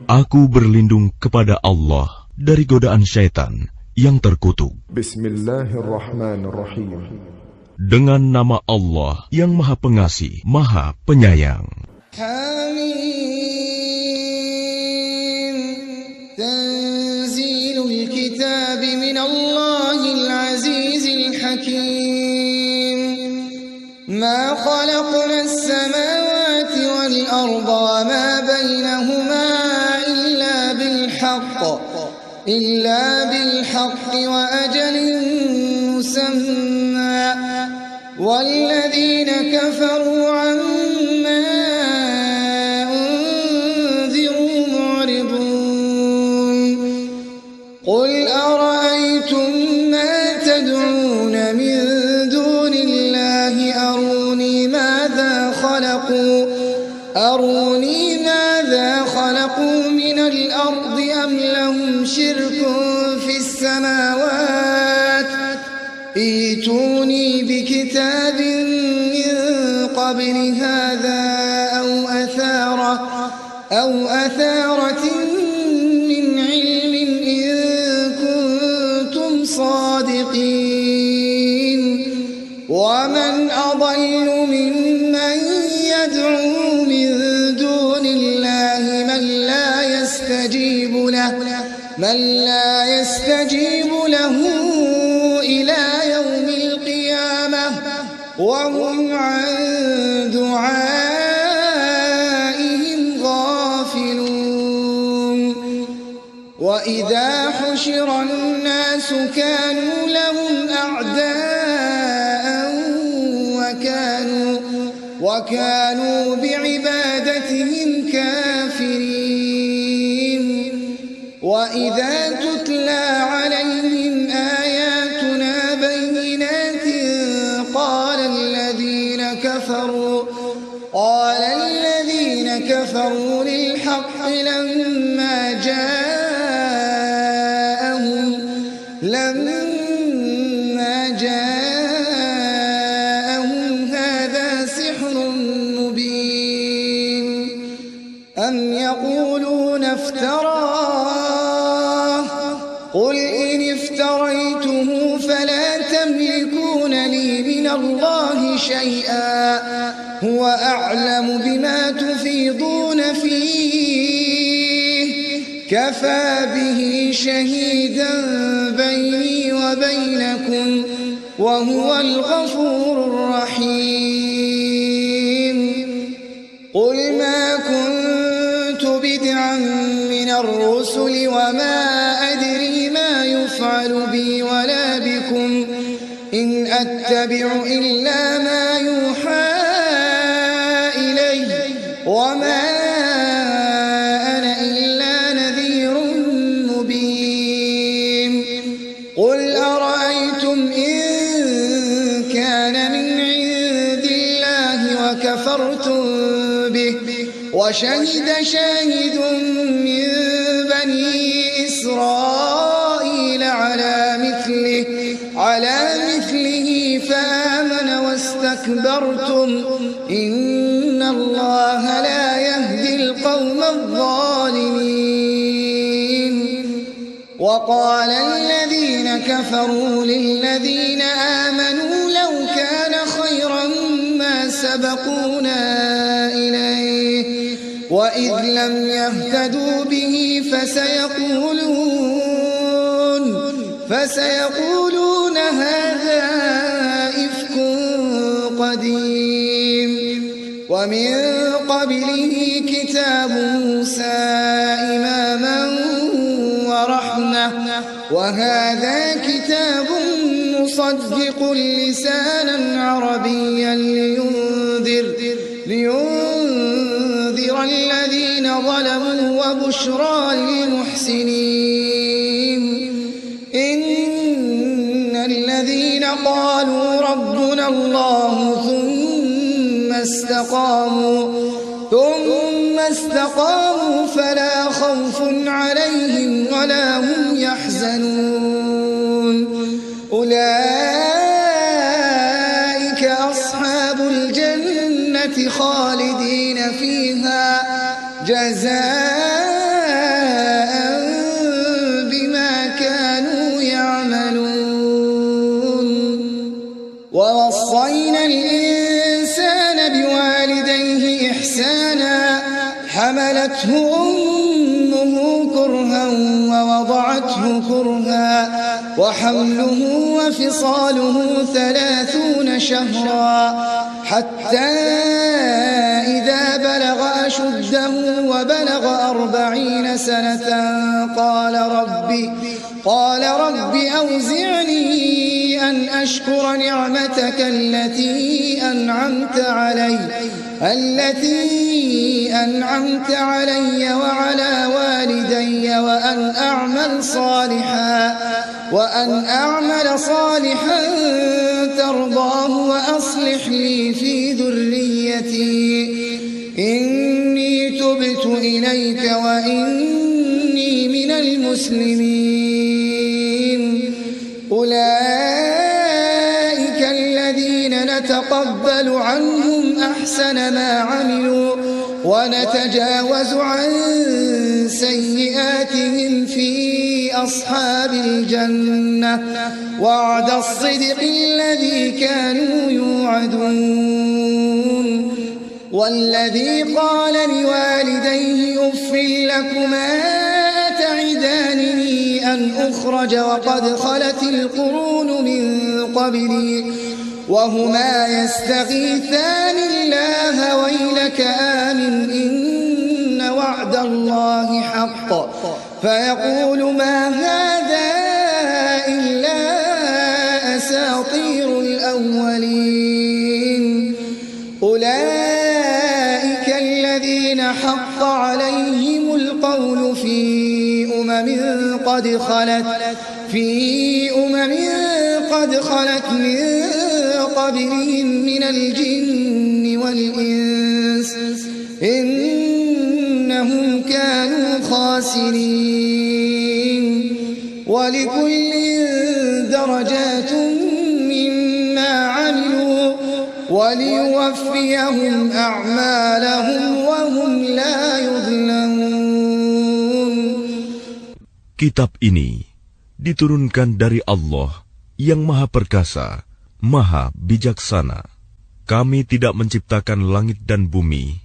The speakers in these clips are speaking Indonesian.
Aku berlindung kepada Allah dari godaan syaitan yang terkutuk. Bismillahirrahmanirrahim. Dengan nama Allah yang Maha Pengasih, Maha Penyayang. Hamim. Tanzilul kitab min Allahil azizil hakim. Ma khalaqna as-samawati wal arda wa ma bainahuma إلا بالحق وأجل مسمى والذين كفروا عما أنذروا معرضون قل أرأيتم ما تدعون من دون الله أروني ماذا خلقوا من الأرض أم لهم شرك في السماوات ائتوني بكتاب من قبل هذا أو أثارة من علم إن كنتم صادقين ومن أضل ممن يدعو من دون الله من لا يستجيب له إلى يوم القيامة وهم عن دعائهم غافلون وإذا حشر الناس كانوا لهم أعداء وكانوا بعبادتهم كافرين وإذا تتلى عليهم آياتنا بينات قال الذين كفروا للحق لما جاءهم هذا سحر مبين أم يقولون افتراه قل إن افتريته فلا تملكون لي من الله شيئا هو أعلم بما تفيضون فيه كفى به شهيدا بيني وبينكم وهو الغفور الرحيم قل ما كنت بدعا من الرسل وما أدري ما يفعل بي ولا بكم إن أتبع إلا ما يوحى إلي وما أنا إلا نذير مبين قل أرأيتم إن كان من عند الله وكفرتم به وشهد شاهد من بني إسرائيل على مثله فآمن واستكبرتم إن الله لا يهدي القوم الظالمين وقال الذين كفروا للذين آمنوا لو كان خيرا ما سبقونا إليه وإذ لم يهتدوا به فسيقولون هذا إفك قديم ومن قبله كتاب موسى إماما ورحمة وهذا كتاب مصدق لسانا عربيا لينذر الذين ظلموا وبشرى للمحسنين إن الذين قالوا ربنا الله ثم استقاموا فلا خوف عليهم ولا هم يحزنون أولئك أصحاب الجنة خالدين فيها فيها جزاء بما كانوا يعملون ووصينا الإنسان بوالديه إحسانا حملته أمه كرها ووضعته كرها وحمله وفصاله 30 شهرا حتى إذا بلغ أشده وبلغ 40 سنة قال رب أوزعني أن أشكر نعمتك التي أنعمت علي وعلى والدي وأن أعمل صالحا ترضاه وأصلح لي في ذريتي إني تبت إليك وإني من المسلمين أولئك الذين نتقبل عنهم أحسن ما عملوا ونتجاوز عن سيئاتهم في أصحاب الجنة وعد الصدق الذي كانوا يوعدون والذي قال لوالديه أف لكما أتعدانني أن أخرج وقد خلت القرون من قبلي وهما يستغيثان الله ويلك آمن إن وعد الله حق فيقول ما هذا إلا أساطير الأولين أولئك الذين حق عليهم القول في أمم قد خلت من قبلهم من الجن والإنس إنهم كانوا خاسرين ولكل درجات مما عملوا وليوفيهم أعمالهم وهم لا يظلمون. Kitab ini diturunkan dari Allah yang Maha Perkasa, Maha Bijaksana. Kami tidak menciptakan langit dan bumi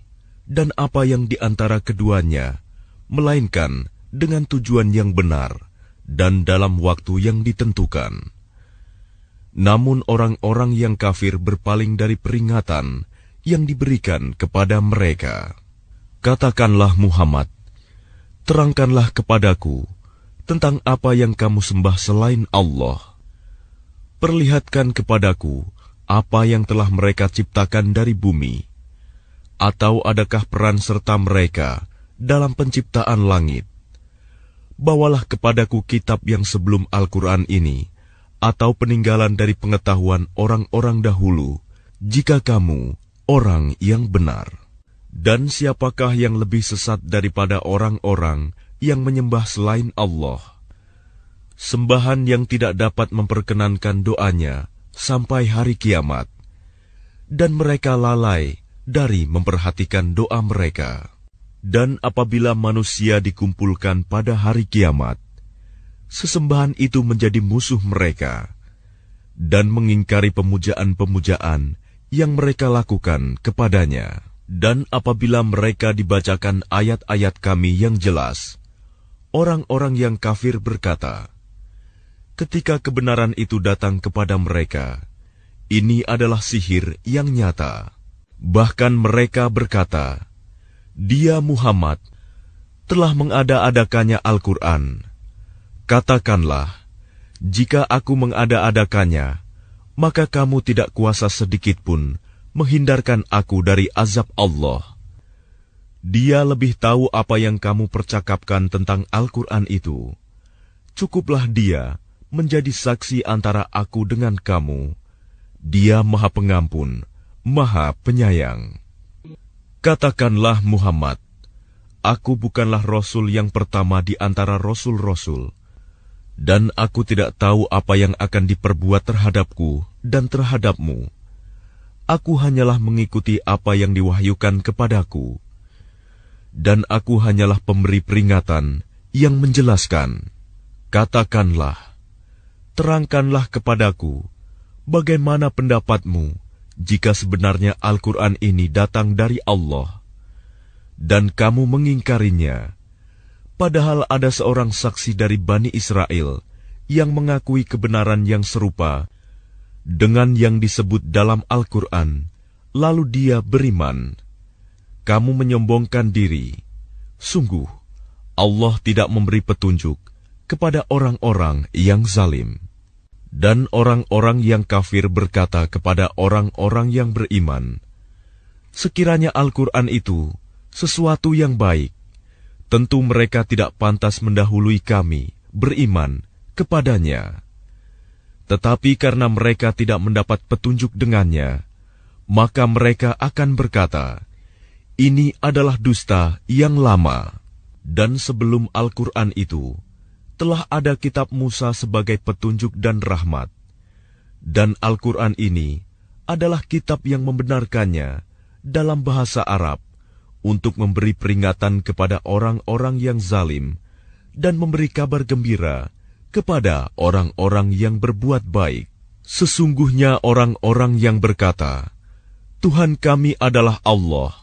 dan apa yang di antara keduanya, melainkan dengan tujuan yang benar dan dalam waktu yang ditentukan. Namun orang-orang yang kafir berpaling dari peringatan yang diberikan kepada mereka. Katakanlah Muhammad, terangkanlah kepadaku tentang apa yang kamu sembah selain Allah. Perlihatkan kepadaku apa yang telah mereka ciptakan dari bumi. Atau adakah peran serta mereka dalam penciptaan langit? Bawalah kepadaku kitab yang sebelum Al-Quran ini, atau peninggalan dari pengetahuan orang-orang dahulu, jika kamu orang yang benar. Dan siapakah yang lebih sesat daripada orang-orang yang menyembah selain Allah? Sembahan yang tidak dapat memperkenankan doanya sampai hari kiamat, dan mereka lalai dari memperhatikan doa mereka. Dan apabila manusia dikumpulkan pada hari kiamat, sesembahan itu menjadi musuh mereka, dan mengingkari pemujaan-pemujaan yang mereka lakukan kepadanya. Dan apabila mereka dibacakan ayat-ayat kami yang jelas, orang-orang yang kafir berkata, ketika kebenaran itu datang kepada mereka, ini adalah sihir yang nyata. Bahkan mereka berkata, dia Muhammad telah mengada-adakannya Al-Quran. Katakanlah, jika aku mengada-adakannya, maka kamu tidak kuasa sedikitpun menghindarkan aku dari azab Allah. Dia lebih tahu apa yang kamu percakapkan tentang Al-Quran itu. Cukuplah dia menjadi saksi antara aku dengan kamu. Dia Maha Pengampun, Maha Penyayang. Katakanlah Muhammad, aku bukanlah Rasul yang pertama di antara Rasul-Rasul, dan aku tidak tahu apa yang akan diperbuat terhadapku dan terhadapmu. Aku hanyalah mengikuti apa yang diwahyukan kepadaku. dan aku hanyalah pemberi peringatan yang menjelaskan. Katakanlah, terangkanlah kepadaku, bagaimana pendapatmu jika sebenarnya Al-Quran ini datang dari Allah, dan kamu mengingkarinya, padahal ada seorang saksi dari Bani Israel yang mengakui kebenaran yang serupa dengan yang disebut dalam Al-Quran, lalu dia beriman. Kamu menyombongkan diri. Sungguh, Allah tidak memberi petunjuk kepada orang-orang yang zalim. Dan orang-orang yang kafir berkata kepada orang-orang yang beriman, sekiranya Al-Quran itu sesuatu yang baik, tentu mereka tidak pantas mendahului kami beriman kepadanya. Tetapi karena mereka tidak mendapat petunjuk dengannya, maka mereka akan berkata, ini adalah dusta yang lama. Dan sebelum Al-Quran itu, telah ada kitab Musa sebagai petunjuk dan rahmat. Dan Al-Quran ini adalah kitab yang membenarkannya dalam bahasa Arab untuk memberi peringatan kepada orang-orang yang zalim dan memberi kabar gembira kepada orang-orang yang berbuat baik. Sesungguhnya orang-orang yang berkata, Tuhan kami adalah Allah,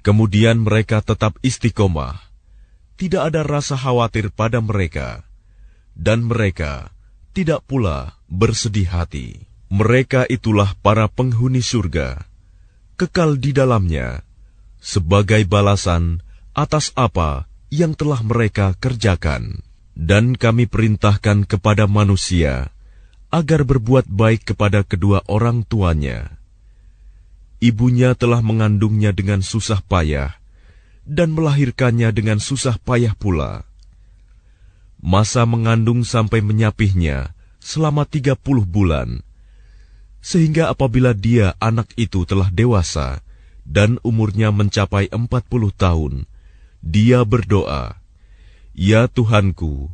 kemudian mereka tetap istiqomah, tidak ada rasa khawatir pada mereka, dan mereka tidak pula bersedih hati. Mereka itulah para penghuni surga, kekal di dalamnya, sebagai balasan atas apa yang telah mereka kerjakan. Dan kami perintahkan kepada manusia agar berbuat baik kepada kedua orang tuanya. Ibunya telah mengandungnya dengan susah payah dan melahirkannya dengan susah payah pula. Masa mengandung sampai menyapihnya selama 30 bulan, sehingga apabila dia anak itu telah dewasa dan umurnya mencapai 40 tahun, dia berdoa, Ya Tuhanku,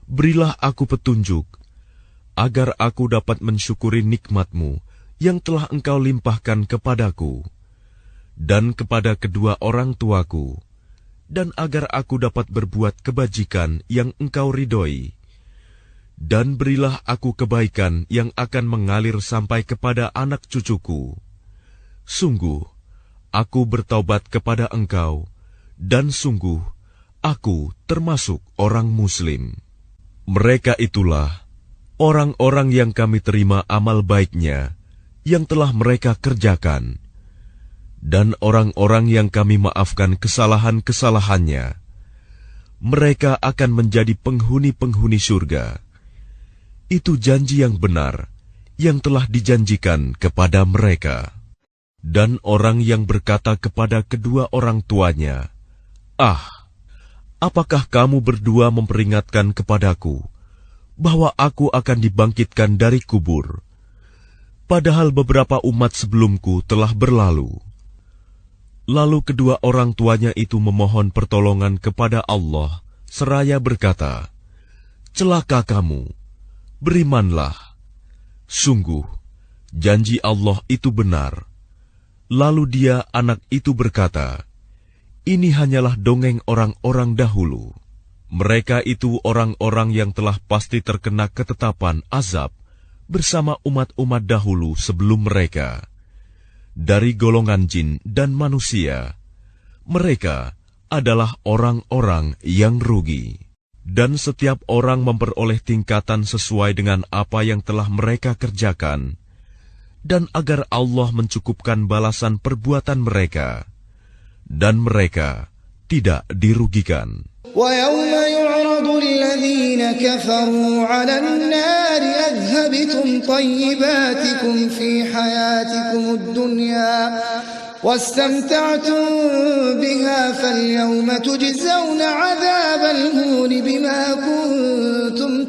berilah aku petunjuk, agar aku dapat mensyukuri nikmat-Mu yang telah Engkau limpahkan kepadaku, dan kepada kedua orang tuaku, dan agar aku dapat berbuat kebajikan yang Engkau ridhoi. Dan berilah aku kebaikan yang akan mengalir sampai kepada anak cucuku. Sungguh, aku bertaubat kepada Engkau, dan sungguh, aku termasuk orang Muslim. Mereka itulah orang-orang yang kami terima amal baiknya yang telah mereka kerjakan, dan orang-orang yang kami maafkan kesalahan-kesalahannya. Mereka akan menjadi penghuni-penghuni surga. Itu janji yang benar yang telah dijanjikan kepada mereka. Dan orang yang berkata kepada kedua orang tuanya, apakah kamu berdua memperingatkan kepadaku bahwa aku akan dibangkitkan dari kubur, padahal beberapa umat sebelumku telah berlalu? Lalu kedua orang tuanya itu memohon pertolongan kepada Allah, seraya berkata, celaka kamu, berimanlah. Sungguh, janji Allah itu benar. Lalu dia, anak itu berkata, ini hanyalah dongeng orang-orang dahulu. Mereka itu orang-orang yang telah pasti terkena ketetapan azab bersama umat-umat dahulu sebelum mereka. Dari golongan jin dan manusia, mereka adalah orang-orang yang rugi. Dan setiap orang memperoleh tingkatan sesuai dengan apa yang telah mereka kerjakan, dan agar Allah mencukupkan balasan perbuatan mereka, dan mereka tidak dirugikan. ويوم يعرض الذين كفروا على النار أذهبتم طيباتكم في حياتكم الدنيا واستمتعتم بها فاليوم تجزون عذاب الهون بما كنتم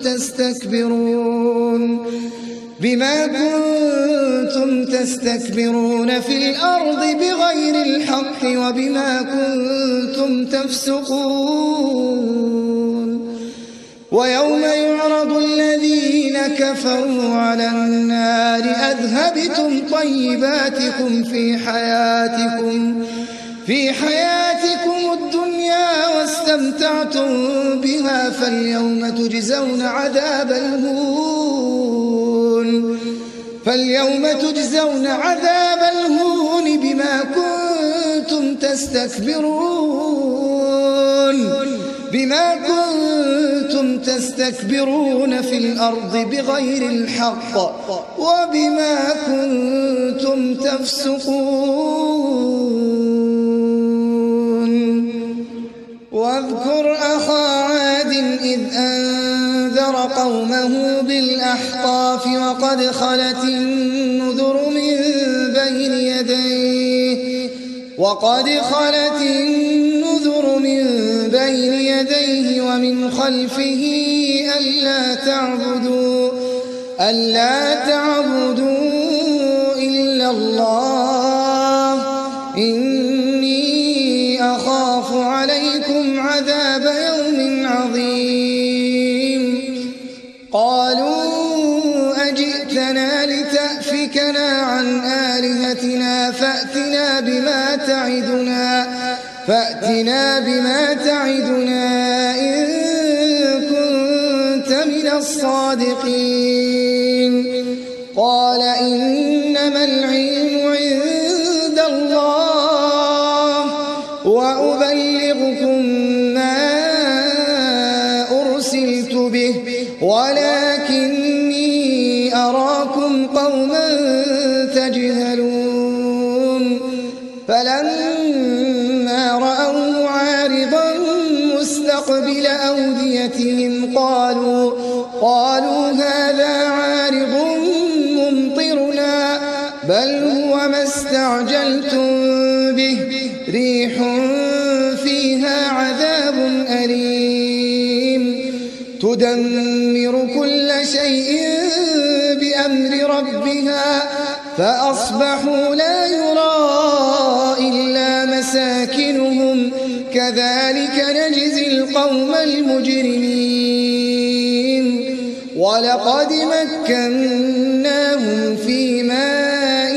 تستكبرون في الأرض بغير الحق وبما كنتم تفسقون ويوم يعرض الذين كفروا على النار أذهبتم طيباتكم في حياتكم الدنيا استمتعتم بها فاليوم تجزون عذاب الهون بما كنتم تستكبرون في الأرض بغير الحق وبما كنتم تفسقون واذكر أخا عاد إذ أنذر قومه بالأحقاف وقد خلت النذر من بين يديه ومن خلفه ألا تعبدوا إلا الله إني أخاف عليكم عذاب يوم عظيم قالوا أجئتنا لتأفكنا عن آلهتنا فأتنا بما تعدنا إن كنت من الصادقين قال إنما العلم عند الله وأبلغكم ما أرسلت به ولكني أراكم قوما تجهلون فلما رأوه عارضا مستقبل أوديتهم قالوا هذا عارض ممطرنا بل هو ما استعجلتم به ريح فيها عذاب أليم تدمر كل شيء بأمر ربها فأصبحوا لا يرى إلا مساكنهم كذلك نجزي القوم المجرمين ولقد مكناهم في ماء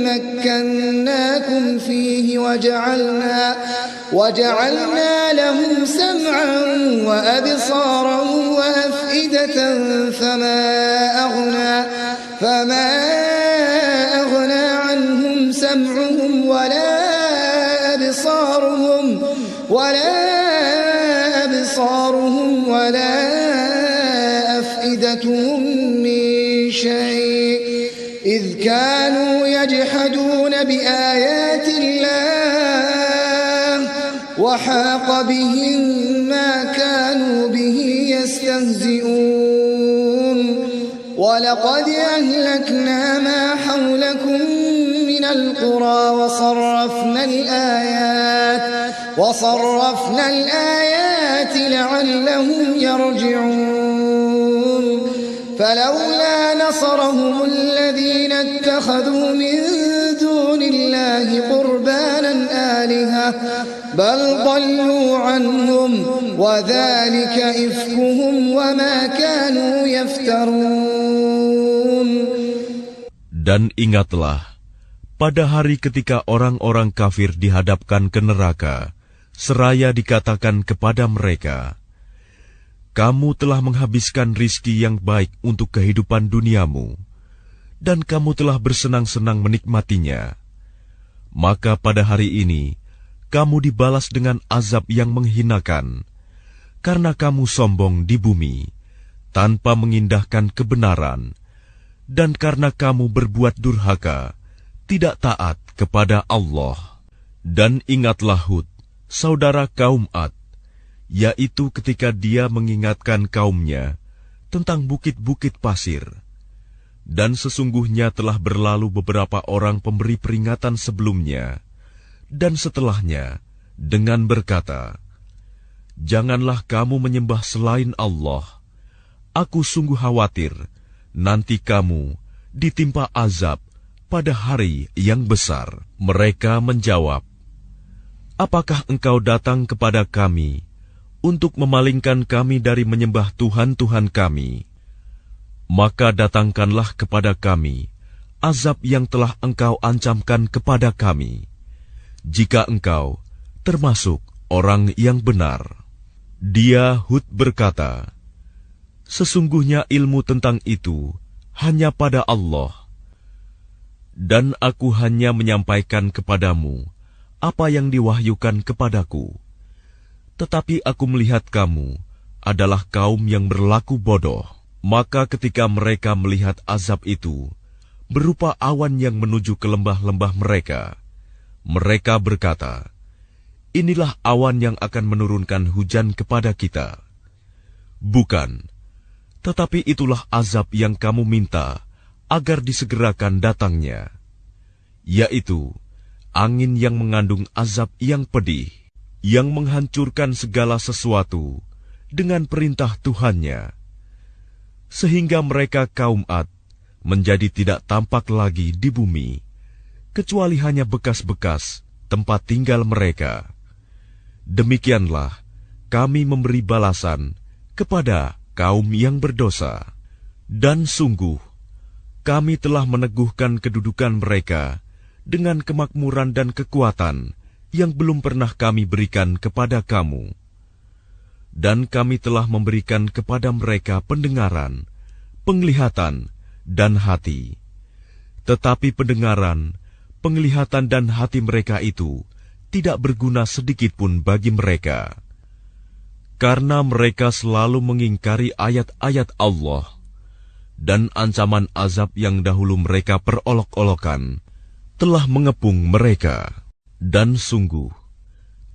مكناكم فيه وجعلنا لهم سمعا وأبصارا وأفئدة فما أغنى عنهم سمعهم ولا أبصارهم ولا أفئدتهم من شيء إذ كانوا يجحدون بآيات الله وحاق بهم ما كانوا به يستهزئون ولقد أهلكنا ما حولكم من القرى وصرفنا الآيات لعلهم يرجعون فلولا نصرهم الذين اتخذوا من دون الله قربانا آلهة بل ضلوا عنهم وذلك إفكهم وما كانوا يفترون. Dan ingatlah, pada hari ketika orang-orang kafir dihadapkan ke neraka, seraya dikatakan kepada mereka, kamu telah menghabiskan rizki yang baik untuk kehidupan duniamu, dan kamu telah bersenang-senang menikmatinya. Maka pada hari ini, kamu dibalas dengan azab yang menghinakan, karena kamu sombong di bumi, tanpa mengindahkan kebenaran, dan karena kamu berbuat durhaka, tidak taat kepada Allah. Dan ingatlah Hud, saudara kaum Ad, yaitu ketika dia mengingatkan kaumnya tentang bukit-bukit pasir. Dan sesungguhnya telah berlalu beberapa orang pemberi peringatan sebelumnya dan setelahnya dengan berkata, janganlah kamu menyembah selain Allah. Aku sungguh khawatir nanti kamu ditimpa azab pada hari yang besar. Mereka menjawab, apakah engkau datang kepada kami untuk memalingkan kami dari menyembah Tuhan-Tuhan kami? Maka datangkanlah kepada kami azab yang telah engkau ancamkan kepada kami, jika engkau termasuk orang yang benar. Dia Hud berkata, sesungguhnya ilmu tentang itu hanya pada Allah, dan aku hanya menyampaikan kepadamu apa yang diwahyukan kepadaku. Tetapi aku melihat kamu adalah kaum yang berlaku bodoh. Maka ketika mereka melihat azab itu berupa awan yang menuju ke lembah-lembah mereka, mereka berkata, inilah awan yang akan menurunkan hujan kepada kita. Bukan, tetapi itulah azab yang kamu minta agar disegerakan datangnya, yaitu angin yang mengandung azab yang pedih, yang menghancurkan segala sesuatu dengan perintah Tuhannya, sehingga mereka kaum Ad menjadi tidak tampak lagi di bumi, kecuali hanya bekas-bekas tempat tinggal mereka. Demikianlah kami memberi balasan kepada kaum yang berdosa. Dan sungguh, kami telah meneguhkan kedudukan mereka dengan kemakmuran dan kekuatan yang belum pernah kami berikan kepada kamu. Dan kami telah memberikan kepada mereka pendengaran, penglihatan, dan hati. Tetapi pendengaran, penglihatan, dan hati mereka itu tidak berguna sedikit pun bagi mereka, karena mereka selalu mengingkari ayat-ayat Allah, dan ancaman azab yang dahulu mereka perolok-olokan telah mengepung mereka. Dan sungguh,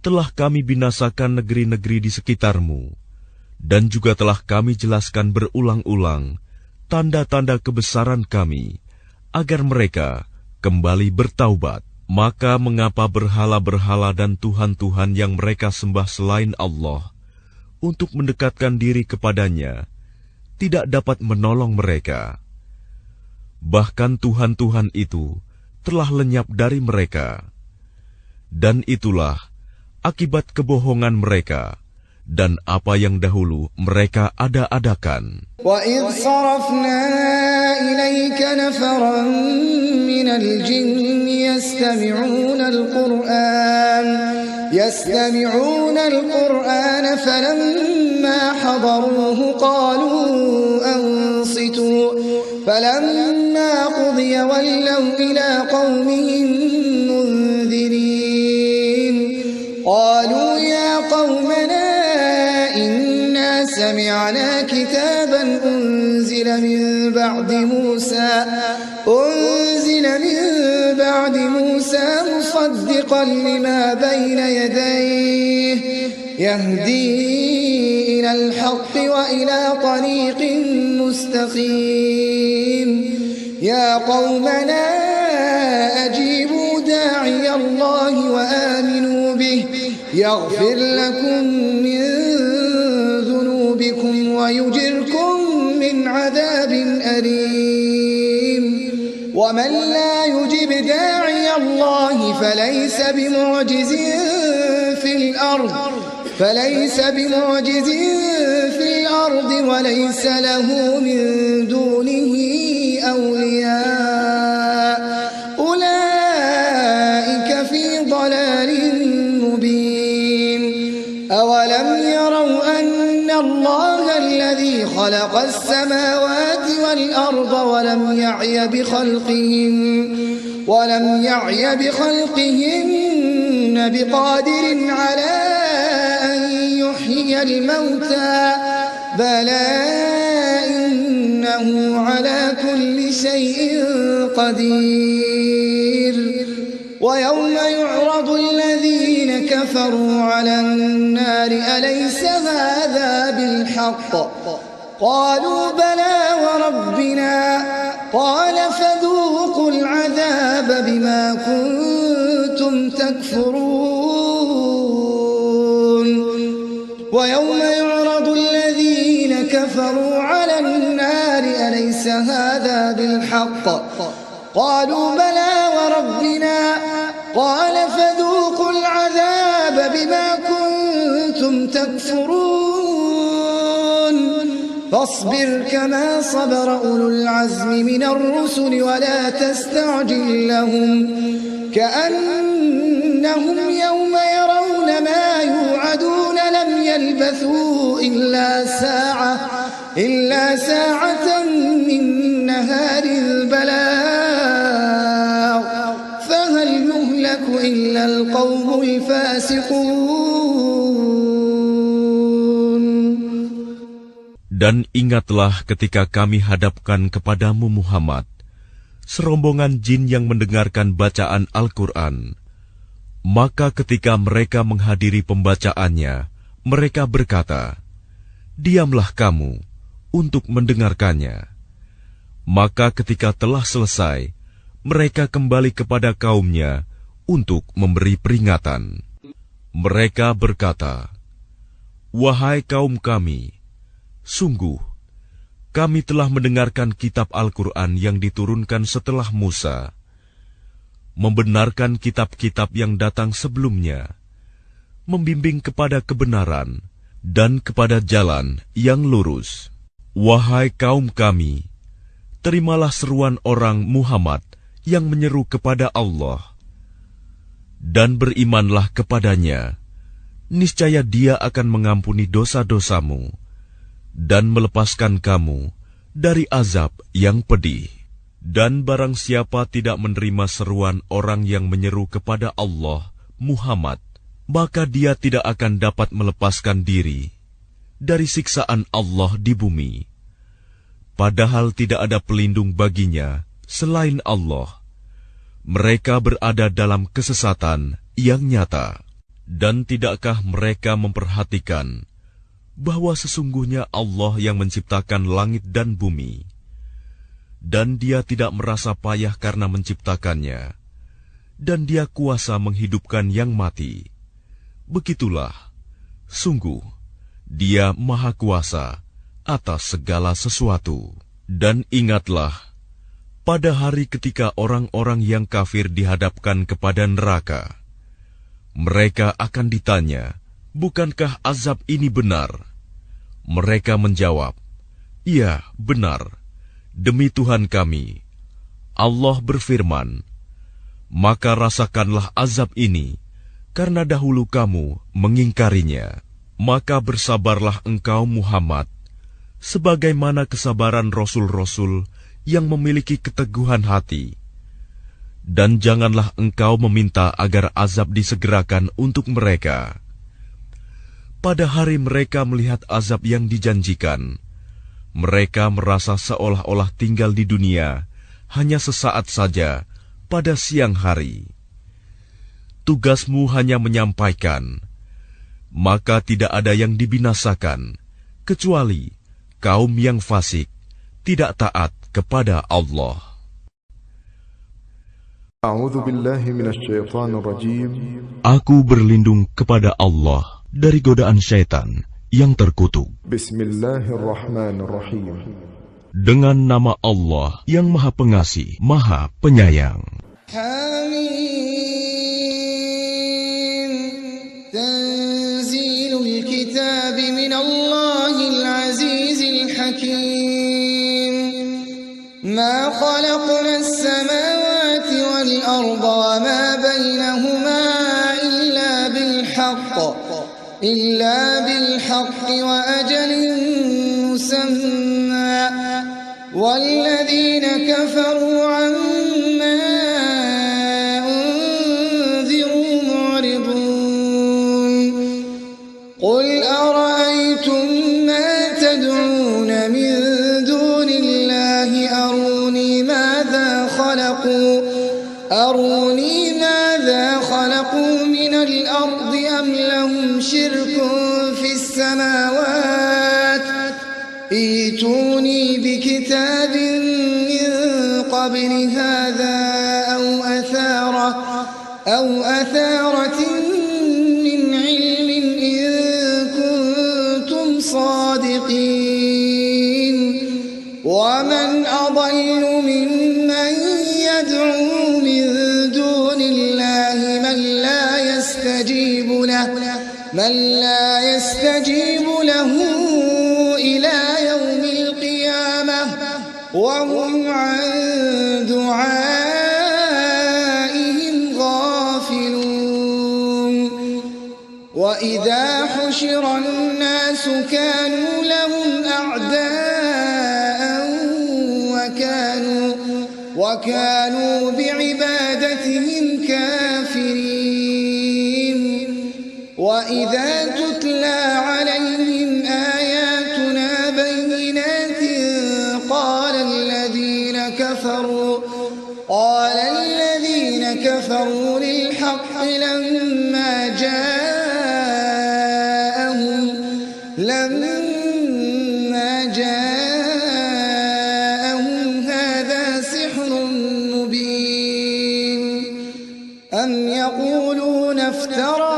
telah kami binasakan negeri-negeri di sekitarmu, dan juga telah kami jelaskan berulang-ulang tanda-tanda kebesaran kami, agar mereka kembali bertaubat. Maka mengapa berhala-berhala dan tuhan-tuhan yang mereka sembah selain Allah untuk mendekatkan diri kepadanya tidak dapat menolong mereka? Bahkan tuhan-tuhan itu telah lenyap dari mereka. Dan itulah akibat kebohongan mereka dan apa yang dahulu mereka ada-adakan. وَإِذْ صَرَفْنَا إِلَيْكَ نَفَرًا مِنَ الْجِنِّ يَسْتَمِعُونَ الْقُرْآنَ فَلَمَّا حَضَرُوهُ قَالُوا أَنصِتُوا فَلَمَّا قُضِيَ وَلَّوْا إِلَى قَوْمِهِمْ مُنذِرِينَ قَالُوا يَا قَوْمَنَا إِنَّا سَمِعْنَا كِتَابًا أُنزِلَ مِن بَعْدِ مُوسَى مُصَدِّقًا لِمَا بَيْنَ يَدَيْهِ يَهْدِي إِلَى الْحَقِّ وَإِلَى طَرِيقٍ مُسْتَقِيمٍ يَا قَوْمَنَا أَجِيبُوا دَاعِيَ اللَّهِ وَآمِنُوا بِهِ يَغْفِرْ لَكُم مِّن ذُنُوبِكُمْ وَيُجِرْكُم مِّنْ عَذَابٍ أَلِيمٍ وَمَن لَّا يُجِبْ دَاعِيَ اللَّهِ فَلَيْسَ بِمُعْجِزٍ في الْأَرْضِ وَلَيْسَ لَهُ مِن دُونِهِ أَوْلِيَاءُ أُولَئِكَ فِي ضَلَالٍ مُّبِينٍ أَوَلَمْ يَرَوْا أَنَّ اللَّهَ الَّذِي خَلَقَ السَّمَاوَاتِ وَالْأَرْضَ وَلَمْ يَعْيَ بِخَلْقِهِنَّ بِقَادِرٍ عَلَىٰ أَن يُحْيِيَ الْمَوْتَىٰ بَلَىٰ إِنَّهُ عَلَىٰ كُلِّ شَيْءٍ قَدِيرٌ وَيَوْمَ يُعْرَضُ الَّذِينَ كَفَرُوا عَلَى النَّارِ أَلَيْسَ هَٰذَا بِالْحَقِّ قَالُوا بَلَىٰ وَرَبِّنَا قَالَ فَذُوقُوا الْعَذَابَ بِمَا كُنتُمْ تَكْفُرُونَ وَيَوْمَ يُعْرَضُ الَّذِينَ كَفَرُوا عَلَى النَّارِ أَلَيْسَ هَٰذَا بِالْحَقِّ قَالُوا بَلَىٰ وَرَبِّنَا قَالَ فَذُوقُوا الْعَذَابَ بِمَا كُنتُمْ تَكْفُرُونَ فاصبر كما صبر أولو العزم من الرسل ولا تستعجل لهم كأنهم يوم يرون ما يوعدون لم يلبثوا إلا ساعة من نهار البلاغ فهل يهلك إلا القوم الفاسقون. Dan ingatlah ketika kami hadapkan kepadamu Muhammad serombongan jin yang mendengarkan bacaan Al-Quran. Maka ketika mereka menghadiri pembacaannya, mereka berkata, "Diamlah kamu untuk mendengarkannya." Maka ketika telah selesai, mereka kembali kepada kaumnya untuk memberi peringatan. Mereka berkata, "Wahai kaum kami, sungguh, kami telah mendengarkan kitab Al-Quran yang diturunkan setelah Musa, membenarkan kitab-kitab yang datang sebelumnya, membimbing kepada kebenaran dan kepada jalan yang lurus. Wahai kaum kami, terimalah seruan orang Muhammad yang menyeru kepada Allah, dan berimanlah kepadanya. Niscaya Dia akan mengampuni dosa-dosamu dan melepaskan kamu dari azab yang pedih. Dan barang siapa tidak menerima seruan orang yang menyeru kepada Allah, Muhammad, maka dia tidak akan dapat melepaskan diri dari siksaan Allah di bumi. Padahal tidak ada pelindung baginya selain Allah. Mereka berada dalam kesesatan yang nyata. Dan tidakkah mereka memperhatikan bahwa sesungguhnya Allah yang menciptakan langit dan bumi, dan Dia tidak merasa payah karena menciptakannya, dan Dia kuasa menghidupkan yang mati. Begitulah, sungguh, Dia Maha Kuasa atas segala sesuatu. Dan ingatlah, pada hari ketika orang-orang yang kafir dihadapkan kepada neraka, mereka akan ditanya, "Bukankah azab ini benar?" Mereka menjawab, "Iya, benar. Demi Tuhan kami." Allah berfirman, "Maka rasakanlah azab ini, karena dahulu kamu mengingkarinya." Maka bersabarlah engkau Muhammad, sebagaimana kesabaran Rasul-Rasul yang memiliki keteguhan hati. Dan janganlah engkau meminta agar azab disegerakan untuk mereka. Pada hari mereka melihat azab yang dijanjikan, mereka merasa seolah-olah tinggal di dunia hanya sesaat saja pada siang hari. Tugasmu hanya menyampaikan, maka tidak ada yang dibinasakan, kecuali kaum yang fasik, tidak taat kepada Allah. Aku berlindung kepada Allah dari godaan syaitan yang terkutuk. Bismillahirrahmanirrahim. Dengan nama Allah yang Maha Pengasih, Maha Penyayang. حميم تنزيل الكتاب من الله العزيز الحكيم ما خلقنا السماوات والأرض وما بينهما إلا بالحق وأجل مسمى والذين كفروا عما أنذروا معرضون قل أرأيتم ما تدعون من دون الله أروني ماذا خلقوا من الأرض أم لهم شرك في السماوات ائتوني بكتاب من قبل هذا أو أثارة من علم إن كنتم صادقين ومن أضل ممن يدعو من دون الله من لا يستجيب له إلى يوم القيامة وهم عن دعائهم غافلون وإذ وإذا حشر الناس كانوا لهم أعداء وكانوا بعبادتهم كافرين وإذا تتلى عليهم آياتنا بينات قال الذين كفروا للحق لما جاءهم هذا سحر مبين أم يقولون افتراه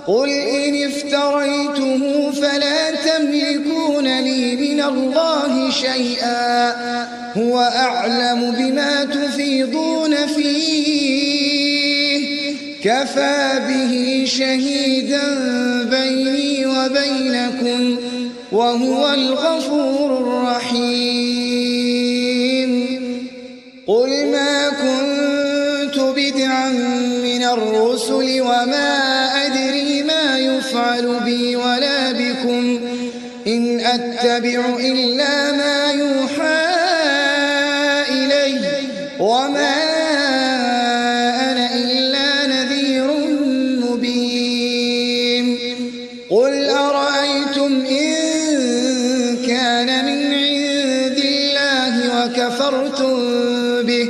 قل إن افتريته فلا تملكون لي من الله شيئا هو أعلم بما تفيضون فيه كفى به شهيدا بيني وبينكم وهو الغفور الرحيم قل ما كنت بدعا من الرسل وما أدري ما يفعل بي ولا بكم إن أتبع إلا ما يوحى إلي وما أنا إلا نذير مبين قل أرأيتم إن كان من عند الله وكفرتم به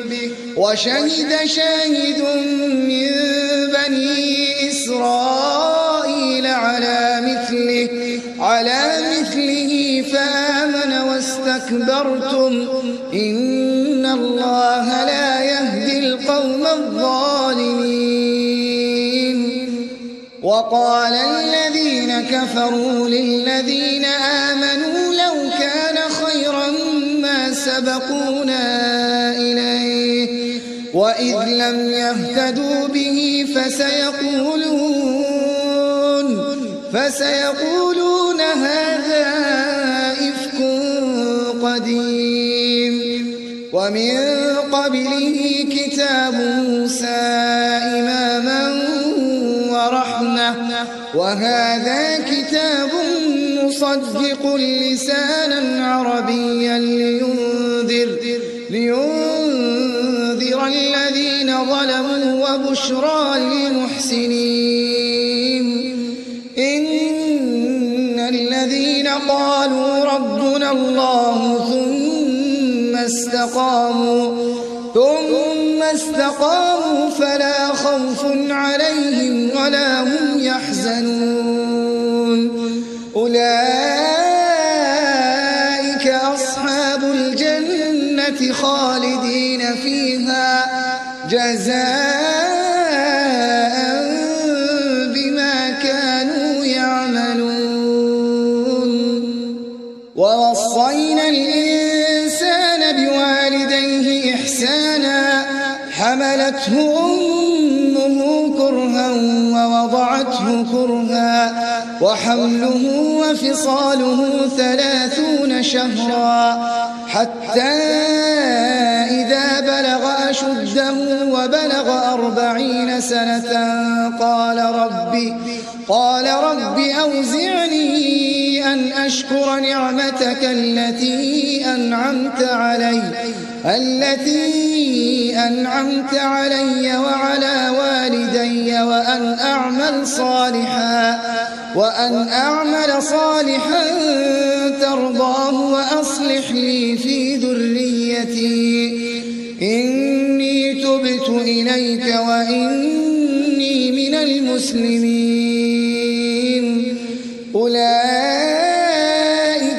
وشهد شاهد من بني إسرائيل على مثله فآمن واستكبرتم إن الله لا يهدي القوم الظالمين وقال الذين كفروا للذين آمنوا لو كان خيرا ما سبقونا إليه وإذ لم يهتدوا به فسيقولون هذا إفك قديم ومن قبله كتاب موسى إماما ورحمة وهذا كتاب مصدق لسانا عربيا لينذر الذين ظلموا وبشرى للمحسنين إن الذين قالوا ربنا الله ثم استقاموا فلا خوف عليهم ولا هم يحزنون أولئك أصحاب الجنة خالدين فيها جزاء بما كانوا يعملون ووصينا الإنسان بوالديه إحسانا حملته أمه كرها ووضعته كرها وحمله وفصاله 30 شهرا حتى إذا بلغ أشده وبلغ 40 سنة قال رب أوزعني أن أشكر نعمتك التي أنعمت علي وعلى والدي وأن أعمل صالحا ترضاه وأصلح لي في ذريتي إني تبت إليك وإني من المسلمين أولئك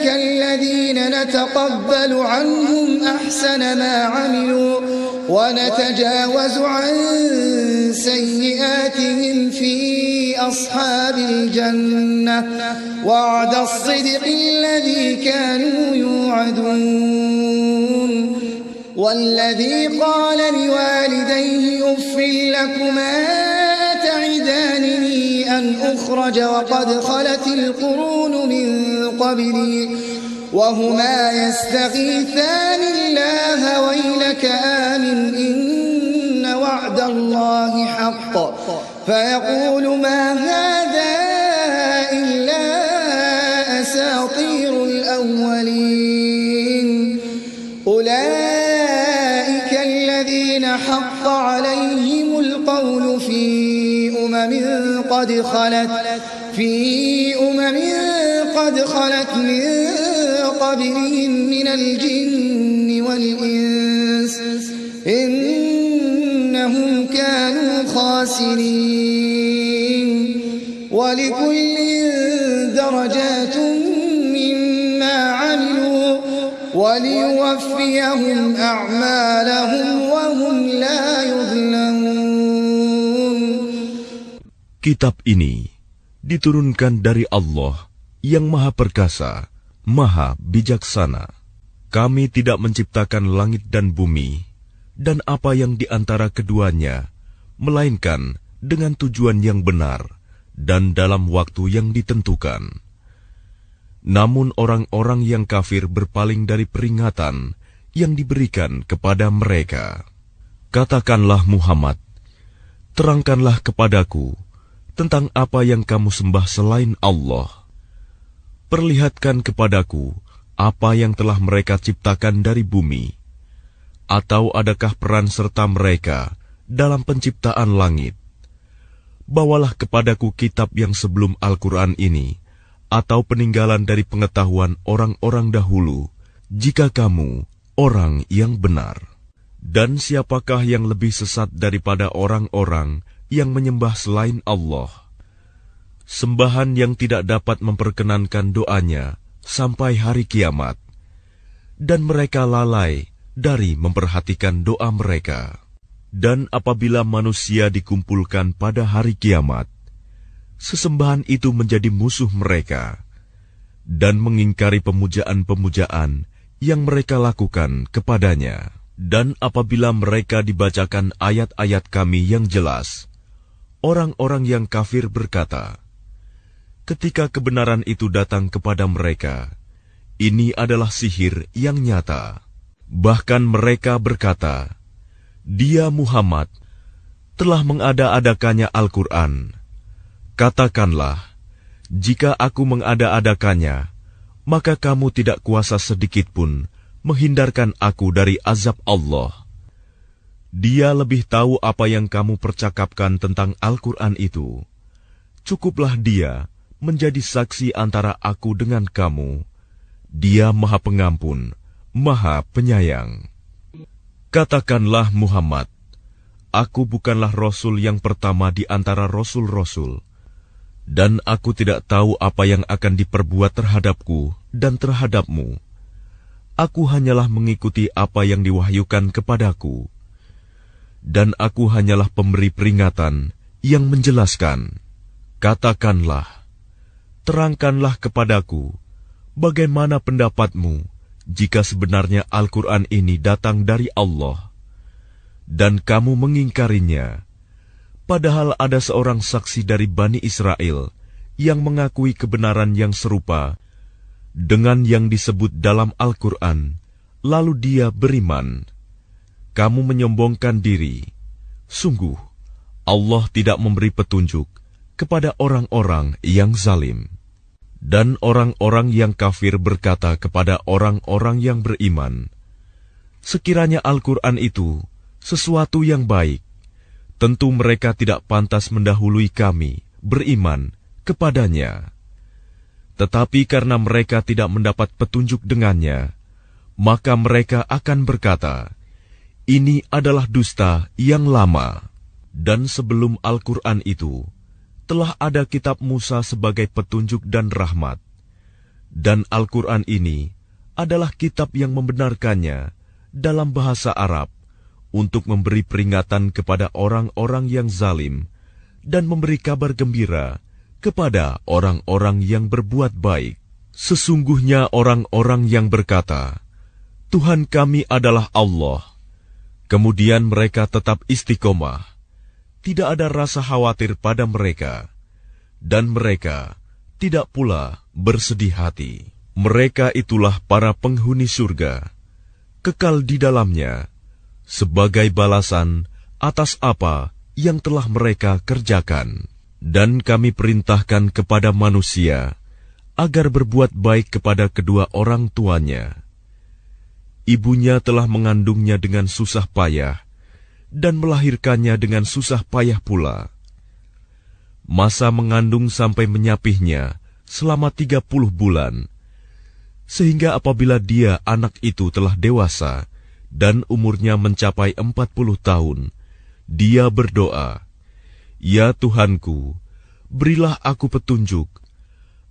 الذين نتقبل عنهم أحسن ما عملوا ونتجاوز عن سيئاتهم في أصحاب الجنة وعد الصدق الذي كانوا يوعدون والذي قال لوالديه أف لكما أتعدانني أن أخرج وقد خلت القرون من قبلي وهما يستغيثان الله ويلك آمن إن وعد الله حق فيقول ما هذا إلا أساطير الأولين أولئك الذين حق عليهم القول في أمم قد خلت من قبلهم من الجن والإنس إنهم كانوا خاسرين ولكل درجات مما عملوا وليوفيهم أعمالهم وهم لا يظلمون. Kitab ini diturunkan dari Allah yang Maha Perkasa, Maha Bijaksana. Kami tidak menciptakan langit dan bumi dan apa yang di antara keduanya, melainkan dengan tujuan yang benar dan dalam waktu yang ditentukan. Namun orang-orang yang kafir berpaling dari peringatan yang diberikan kepada mereka. Katakanlah Muhammad, terangkanlah kepadaku tentang apa yang kamu sembah selain Allah. Perlihatkan kepadaku apa yang telah mereka ciptakan dari bumi. Atau adakah peran serta mereka dalam penciptaan langit? Bawalah kepadaku kitab yang sebelum Al-Quran ini, atau peninggalan dari pengetahuan orang-orang dahulu, jika kamu orang yang benar. Dan siapakah yang lebih sesat daripada orang-orang yang menyembah selain Allah? Sembahan yang tidak dapat memperkenankan doanya sampai hari kiamat, dan mereka lalai dari memperhatikan doa mereka. Dan apabila manusia dikumpulkan pada hari kiamat, sesembahan itu menjadi musuh mereka, dan mengingkari pemujaan-pemujaan yang mereka lakukan kepadanya. Dan apabila mereka dibacakan ayat-ayat kami yang jelas, orang-orang yang kafir berkata, ketika kebenaran itu datang kepada mereka, ini adalah sihir yang nyata. Bahkan mereka berkata, dia Muhammad telah mengada-adakannya Al-Quran. Katakanlah, jika aku mengada-adakannya, maka kamu tidak kuasa sedikitpun menghindarkan aku dari azab Allah. Dia lebih tahu apa yang kamu percakapkan tentang Al-Quran itu. Cukuplah dia menjadi saksi antara aku dengan kamu. Dia Maha Pengampun, Maha Penyayang. Katakanlah Muhammad, aku bukanlah Rasul yang pertama di antara Rasul-Rasul, dan aku tidak tahu apa yang akan diperbuat terhadapku dan terhadapmu. Aku hanyalah mengikuti apa yang diwahyukan kepadaku, dan aku hanyalah pemberi peringatan yang menjelaskan. Katakanlah, terangkanlah kepadaku, bagaimana pendapatmu jika sebenarnya Al-Quran ini datang dari Allah, dan kamu mengingkarinya, padahal ada seorang saksi dari Bani Israel yang mengakui kebenaran yang serupa dengan yang disebut dalam Al-Quran, lalu dia beriman. Kamu menyombongkan diri. Sungguh, Allah tidak memberi petunjuk kepada orang-orang yang zalim. Dan orang-orang yang kafir berkata kepada orang-orang yang beriman, sekiranya Al-Quran itu sesuatu yang baik, tentu mereka tidak pantas mendahului kami beriman kepadanya. Tetapi karena mereka tidak mendapat petunjuk dengannya, maka mereka akan berkata, ini adalah dusta yang lama. Dan sebelum Al-Quran itu, telah ada kitab Musa sebagai petunjuk dan rahmat. Dan Al-Quran ini adalah kitab yang membenarkannya dalam bahasa Arab untuk memberi peringatan kepada orang-orang yang zalim dan memberi kabar gembira kepada orang-orang yang berbuat baik. Sesungguhnya orang-orang yang berkata, Tuhan kami adalah Allah, kemudian mereka tetap istiqomah, tidak ada rasa khawatir pada mereka, dan mereka tidak pula bersedih hati. Mereka itulah para penghuni surga, kekal di dalamnya, sebagai balasan atas apa yang telah mereka kerjakan. Dan kami perintahkan kepada manusia agar berbuat baik kepada kedua orang tuanya. Ibunya telah mengandungnya dengan susah payah dan melahirkannya dengan susah payah pula. Masa mengandung sampai menyapihnya selama 30 bulan, sehingga apabila dia anak itu telah dewasa dan umurnya mencapai 40 tahun, dia berdoa, "Ya Tuhanku, berilah aku petunjuk,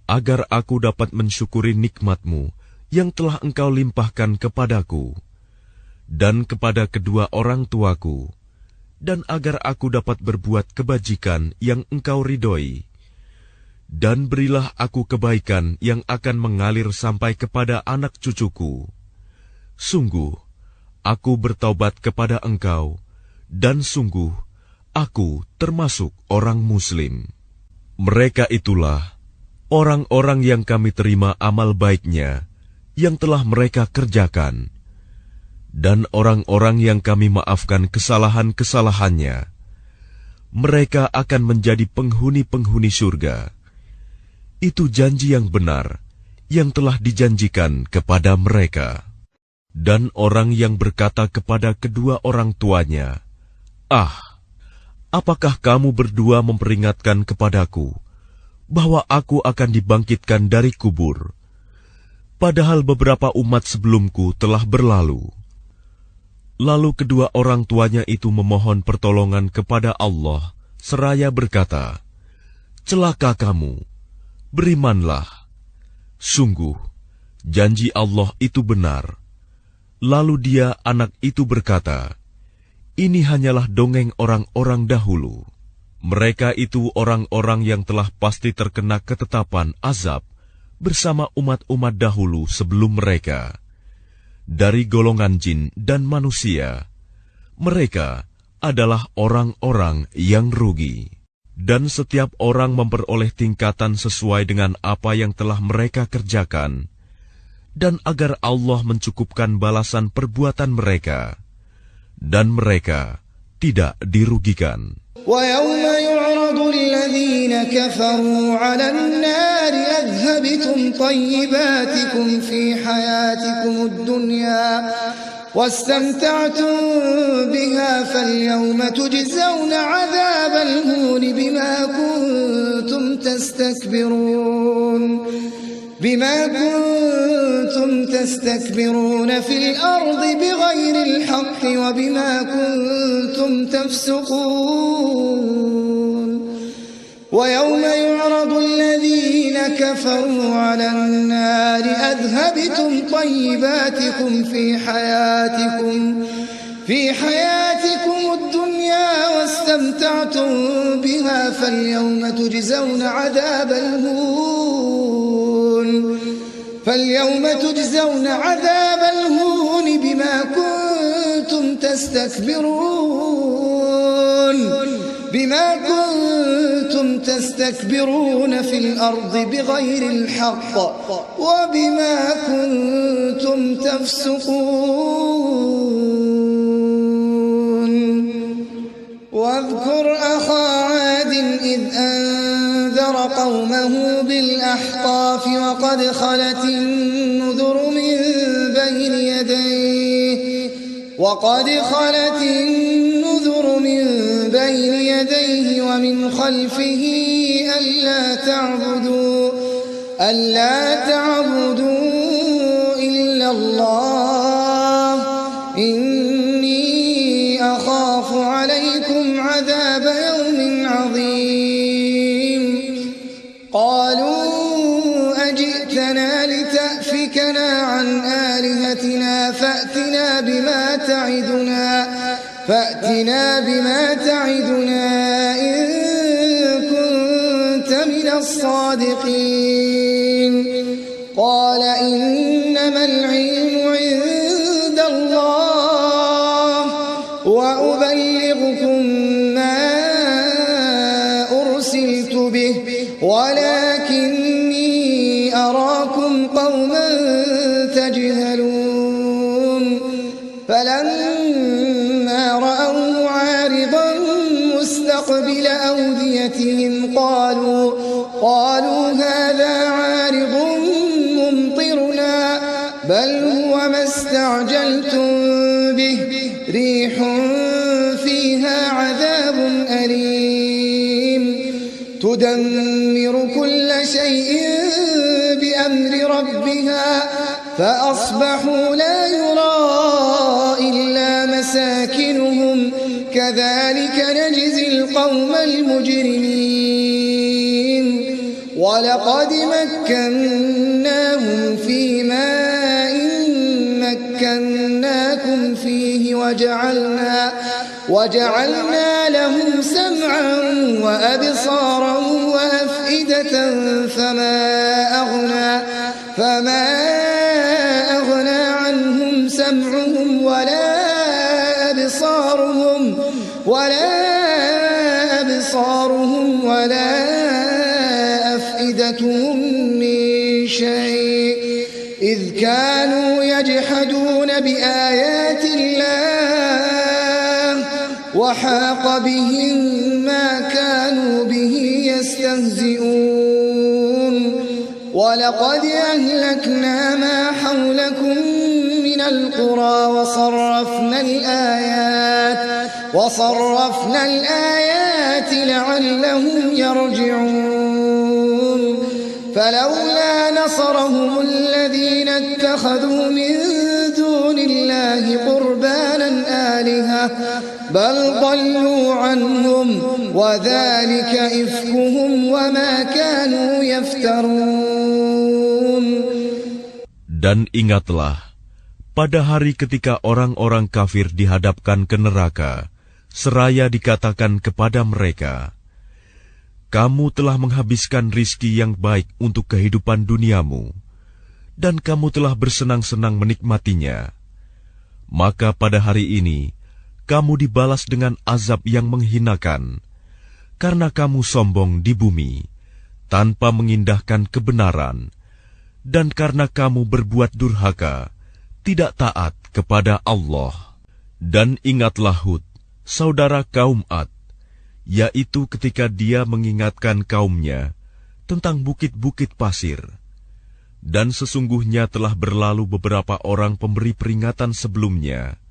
agar aku dapat mensyukuri nikmat-Mu yang telah Engkau limpahkan kepadaku, dan kepada kedua orang tuaku, dan agar aku dapat berbuat kebajikan yang Engkau ridhoi. Dan berilah aku kebaikan yang akan mengalir sampai kepada anak cucuku. Sungguh, aku bertaubat kepada Engkau, dan sungguh, aku termasuk orang Muslim." Mereka itulah orang-orang yang kami terima amal baiknya yang telah mereka kerjakan, dan orang-orang yang kami maafkan kesalahan-kesalahannya. Mereka akan menjadi penghuni-penghuni surga. Itu janji yang benar yang telah dijanjikan kepada mereka. Dan orang yang berkata kepada kedua orang tuanya, "Ah, apakah kamu berdua memperingatkan kepadaku bahwa aku akan dibangkitkan dari kubur, padahal beberapa umat sebelumku telah berlalu?" Lalu kedua orang tuanya itu memohon pertolongan kepada Allah, seraya berkata, "Celaka kamu, berimanlah. Sungguh, janji Allah itu benar." Lalu dia, anak itu berkata, "Ini hanyalah dongeng orang-orang dahulu." Mereka itu orang-orang yang telah pasti terkena ketetapan azab bersama umat-umat dahulu sebelum mereka. Dari golongan jin dan manusia, mereka adalah orang-orang yang rugi. Dan setiap orang memperoleh tingkatan sesuai dengan apa yang telah mereka kerjakan, dan agar Allah mencukupkan balasan perbuatan mereka, dan mereka tidak dirugikan. ويوم يعرض الذين كفروا على النار أذهبتم طيباتكم في حياتكم الدنيا واستمتعتم بها فاليوم تجزون عذاب الهون بما كنتم تستكبرون في الأرض بغير الحق وبما كنتم تفسقون ويوم يعرض الذين كفروا على النار أذهبتم طيباتكم في حياتكم الدنيا واستمتعتم بها فاليوم تجزون عذاب الهون بما كنتم تستكبرون في الأرض بغير الحق وبما كنتم تفسقون واذكر أخا عاد إذ أنذر قومه بالأحقاف وقد خلت النذر من بين يديه ومن خلفه ألا تعبدوا إلا الله إني أخاف عليكم عذاب يوم عظيم قالوا أجئتنا لتأفكنا عن آلهتنا فأتنا بما تعدنا إن كنت من الصادقين قال إنما العلم عند الله وأبلغكم ما أرسلت به ولكني أراكم قوما تجهلون فلما رأوه عارضا قالوا هذا عارض ممطرنا بل هو ما استعجلتم به ريح فيها عذاب أليم تدمر كل شيء بأمر ربها فأصبحوا لا يرى إلا مساكنهم كذلك نجزي القوم المجرمين ولقد مكناهم في ماء مكناكم فيه وجعلنا لهم سمعا وأبصارا وأفئدة فما أغنى عنهم سمعهم ولا أبصارهم ولا أفئدتهم من شيء إذ كانوا يجحدون بآيات الله وحاق بهم ما كانوا به يستهزئون ولقد أهلكنا ما حولكم من القرى وصرفنا الآيات لعلهم يرجعون فلولا نصرهم الذين اتخذوا من دون الله قربانا آلهة بل ضلوا عنهم وذلك إفكهم وما كانوا يفترون. Dan ingatlah, pada hari ketika orang-orang kafir dihadapkan ke neraka, seraya dikatakan kepada mereka, kamu telah menghabiskan rizki yang baik untuk kehidupan duniamu, dan kamu telah bersenang-senang menikmatinya. Maka pada hari ini, kamu dibalas dengan azab yang menghinakan, karena kamu sombong di bumi, tanpa mengindahkan kebenaran, dan karena kamu berbuat durhaka, tidak taat kepada Allah. Dan ingatlah Hud, saudara kaum Ad, yaitu ketika dia mengingatkan kaumnya tentang bukit-bukit pasir. Dan sesungguhnya telah berlalu beberapa orang pemberi peringatan sebelumnya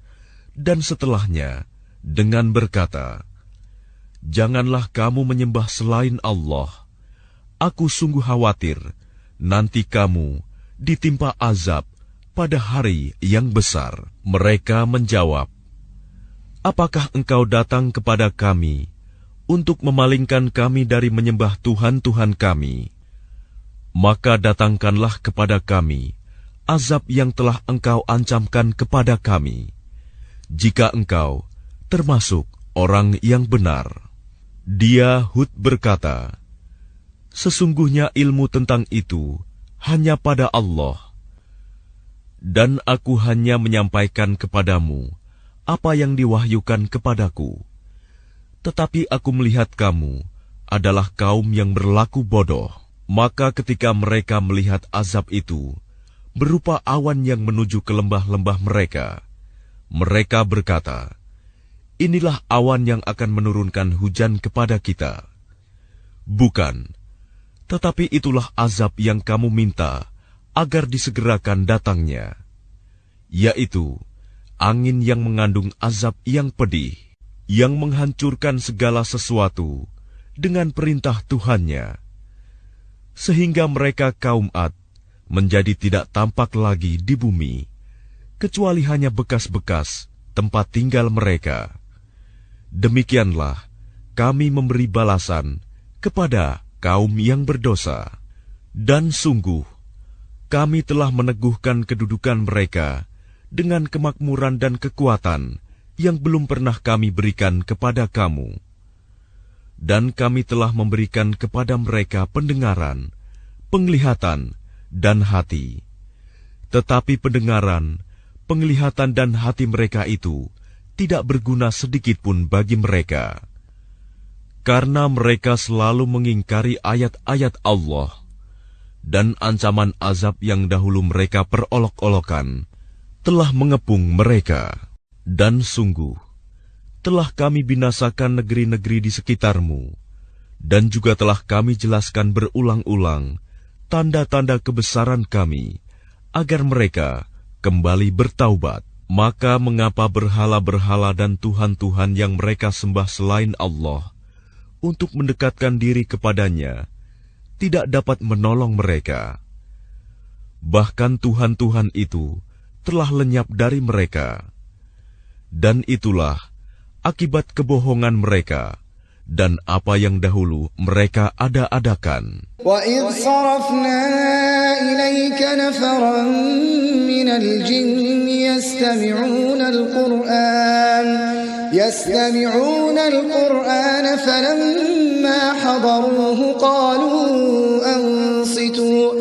dan setelahnya dengan berkata, janganlah kamu menyembah selain Allah. Aku sungguh khawatir nanti kamu ditimpa azab pada hari yang besar. Mereka menjawab, apakah engkau datang kepada kami untuk memalingkan kami dari menyembah Tuhan-Tuhan kami? Maka datangkanlah kepada kami azab yang telah engkau ancamkan kepada kami, jika engkau termasuk orang yang benar. Dia Hud berkata, sesungguhnya ilmu tentang itu hanya pada Allah, dan aku hanya menyampaikan kepadamu apa yang diwahyukan kepadaku. Tetapi aku melihat kamu adalah kaum yang berlaku bodoh. Maka ketika mereka melihat azab itu berupa awan yang menuju ke lembah-lembah mereka, mereka berkata, inilah awan yang akan menurunkan hujan kepada kita. Bukan, tetapi itulah azab yang kamu minta agar disegerakan datangnya, yaitu angin yang mengandung azab yang pedih, yang menghancurkan segala sesuatu dengan perintah Tuhannya, sehingga mereka kaum Ad menjadi tidak tampak lagi di bumi, kecuali hanya bekas-bekas tempat tinggal mereka. Demikianlah kami memberi balasan kepada kaum yang berdosa. Dan sungguh, kami telah meneguhkan kedudukan mereka dengan kemakmuran dan kekuatan yang belum pernah kami berikan kepada kamu. Dan kami telah memberikan kepada mereka pendengaran, penglihatan, dan hati. Tetapi pendengaran, penglihatan, dan hati mereka itu tidak berguna sedikit pun bagi mereka, karena mereka selalu mengingkari ayat-ayat Allah, dan ancaman azab yang dahulu mereka perolok-olokan telah mengepung mereka. Dan sungguh, telah kami binasakan negeri-negeri di sekitarmu Dan juga telah kami jelaskan berulang-ulang tanda-tanda kebesaran kami, agar mereka kembali bertaubat. Maka mengapa berhala-berhala dan tuhan-tuhan yang mereka sembah selain Allah untuk mendekatkan diri kepadanya tidak dapat menolong mereka? Bahkan tuhan-tuhan itu telah lenyap dari mereka. Dan itulah akibat kebohongan mereka dan apa yang dahulu mereka ada-adakan. وَإِذْ صَرَفْنَا إِلَيْكَ نَفَرًا مِنَ الْجِنِّ يَسْتَمِعُونَ الْقُرْآنَ فَلَمَّا حَضَرُوهُ قَالُوا أَنصِتُوا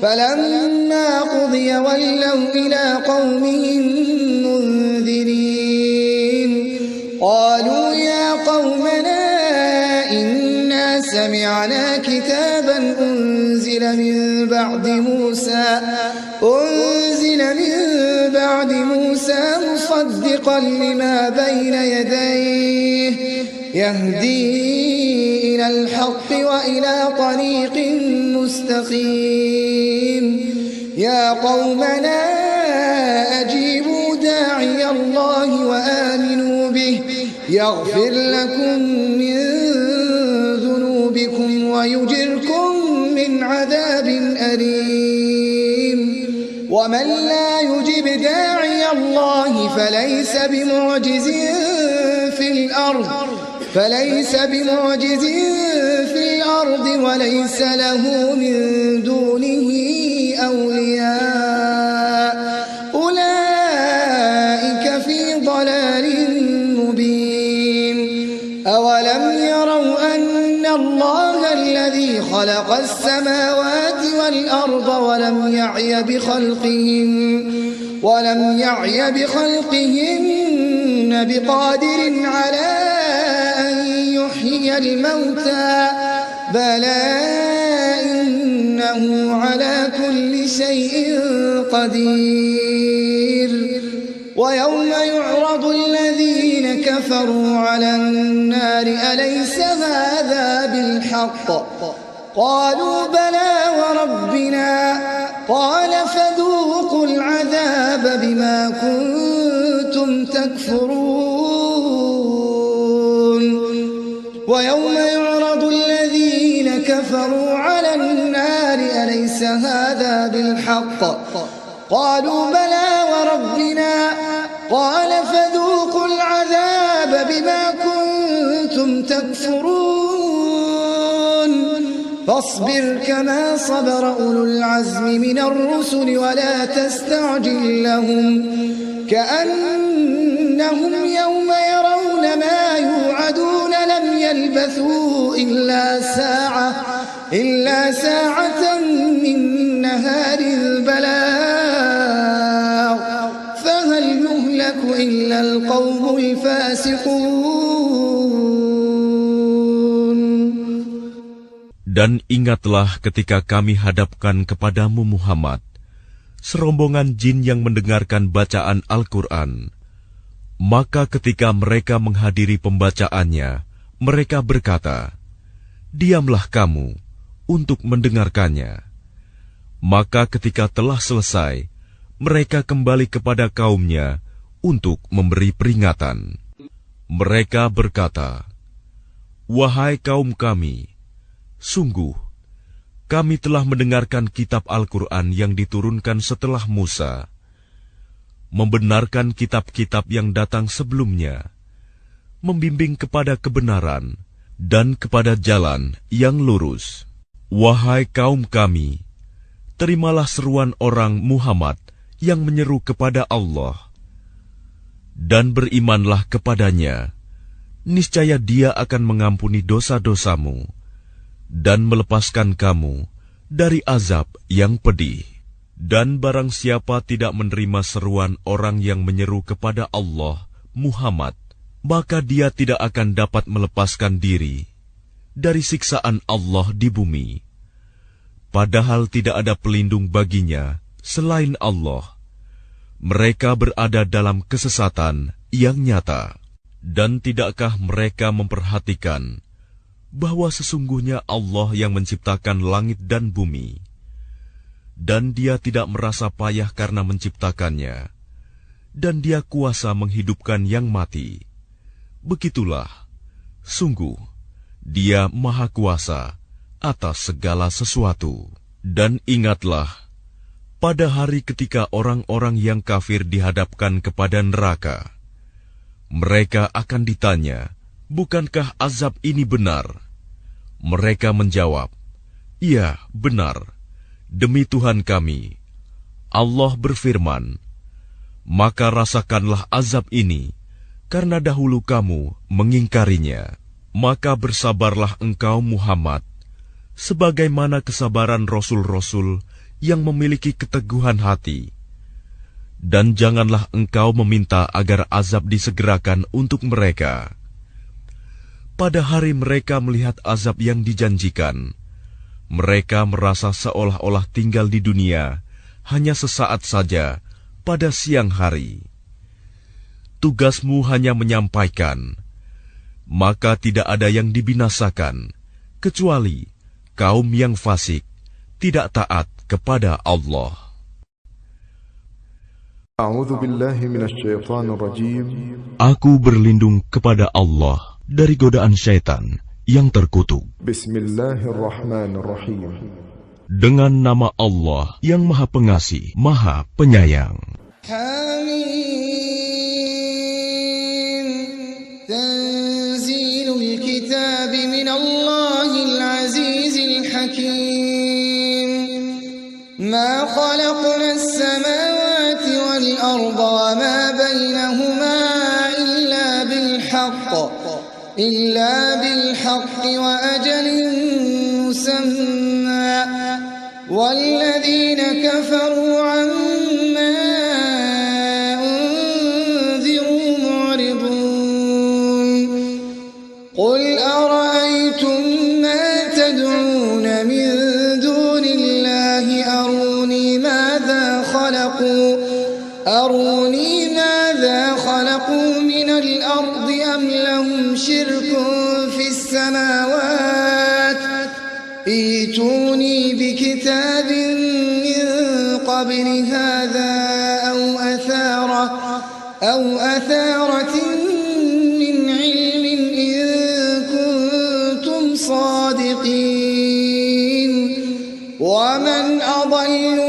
فَلَمَّا قُضِيَ وَلَّوْا إِلَى قَوْمِهِمْ مُنذِرِينَ قَالُوا يَا قَوْمَنَا إِنَّا سَمِعْنَا كِتَابًا أُنزِلَ مِن بَعْدِ مُوسَى مُصَدِّقًا لِمَا بَيْنَ يَدَيْهِ يَهْدِي إِلَى الْحَقِّ وَإِلَى طَرِيقٍ مُسْتَقِيمٍ يَا قَوْمَنَا أَجِيبُوا دَاعِيَ اللَّهِ وَآمِنُوا بِهِ يَغْفِرْ لَكُم مِّن ذُنُوبِكُمْ وَيُجِرْكُم مِّنْ عَذَابٍ أَلِيمٍ وَمَن لَّا يُجِبْ دَاعِيَ اللَّهِ فَلَيْسَ بِمُعْجِزٍ في الْأَرْضِ وَلَيْسَ لَهُ مِن دُونِهِ أَوْلِيَاءُ أُولَئِكَ فِي ضَلَالٍ مُّبِينٍ أَوَلَمْ يَرَوْا أَنَّ اللَّهَ الَّذِي خَلَقَ السَّمَاوَاتِ وَالْأَرْضَ وَلَمْ يَعْيَ بِخَلْقِهِنَّ بِقَادِرٍ عَلَىٰ أَن يُحْيِيَ الْمَوْتَىٰ بَلَىٰ إِنَّهُ عَلَىٰ كُلِّ شَيْءٍ قَدِيرٌ وَيَوْمَ يُعْرَضُ الَّذِينَ كَفَرُوا عَلَى النَّارِ أَلَيْسَ هَٰذَا بِالْحَقِّ قَالُوا بَلَىٰ وَرَبِّنَا قَالَ فَذُوقُوا الْعَذَابَ بِمَا كُنتُمْ تَكْفُرُونَ وَيَوْمَ يُعْرَضُ الَّذِينَ كَفَرُوا عَلَى النَّارِ أَلَيْسَ هَٰذَا بِالْحَقِّ قَالُوا بَلَىٰ وَرَبِّنَا قَالَ فَذُوقُوا الْعَذَابَ بِمَا كُنتُمْ تَكْفُرُونَ فاصبر كما صبر أولو العزم من الرسل ولا تستعجل لهم كأنهم يوم يرون ما يوعدون لم يلبثوا إلا ساعة من نهار البلاغ فهل يهلك إلا القوم الفاسقون. Dan ingatlah ketika kami hadapkan kepadamu Muhammad serombongan jin yang mendengarkan bacaan Al-Quran. Maka ketika mereka menghadiri pembacaannya, mereka berkata, "Diamlah kamu untuk mendengarkannya." Maka ketika telah selesai, mereka kembali kepada kaumnya untuk memberi peringatan. Mereka berkata, "Wahai kaum kami, sungguh, kami telah mendengarkan kitab Al-Quran yang diturunkan setelah Musa, membenarkan kitab-kitab yang datang sebelumnya, membimbing kepada kebenaran dan kepada jalan yang lurus. Wahai kaum kami, terimalah seruan orang Muhammad yang menyeru kepada Allah, dan berimanlah kepadanya, niscaya Dia akan mengampuni dosa-dosamu dan melepaskan kamu dari azab yang pedih. Dan barang siapa tidak menerima seruan orang yang menyeru kepada Allah, Muhammad, maka dia tidak akan dapat melepaskan diri dari siksaan Allah di bumi. Padahal tidak ada pelindung baginya selain Allah. Mereka berada dalam kesesatan yang nyata. Dan tidakkah mereka memperhatikan bahwa sesungguhnya Allah yang menciptakan langit dan bumi, dan Dia tidak merasa payah karena menciptakannya, dan Dia kuasa menghidupkan yang mati. Begitulah, sungguh, Dia Maha Kuasa atas segala sesuatu. Dan ingatlah, pada hari ketika orang-orang yang kafir dihadapkan kepada neraka, mereka akan ditanya, bukankah azab ini benar? Mereka menjawab, iya, benar. Demi Tuhan kami. Allah berfirman, maka rasakanlah azab ini, karena dahulu kamu mengingkarinya. Maka bersabarlah engkau Muhammad, sebagaimana kesabaran Rasul-Rasul yang memiliki keteguhan hati. Dan janganlah engkau meminta agar azab disegerakan untuk mereka. Pada hari mereka melihat azab yang dijanjikan, mereka merasa seolah-olah tinggal di dunia hanya sesaat saja pada siang hari. Tugasmu hanya menyampaikan, maka tidak ada yang dibinasakan, kecuali kaum yang fasik, tidak taat kepada Allah. Aku berlindung kepada Allah dari godaan syaitan yang terkutuk. Bismillahirrahmanirrahim. Dengan nama Allah yang Maha Pengasih, Maha Penyayang. حميم تنزيل الكتاب من الله العزيز الحكيم ما خلقنا السماوات والأرض وما بينهما إلا بالحق وأجل مسمى والذين كفروا عما أنذروا معرضون قل أرأيتم ما تدعون من دون الله أروني ماذا خلقوا من الأرض أم لهم شرك في السماوات ائتوني بكتاب من قبل هذا أو أثارة من علم إن كنتم صادقين ومن أضل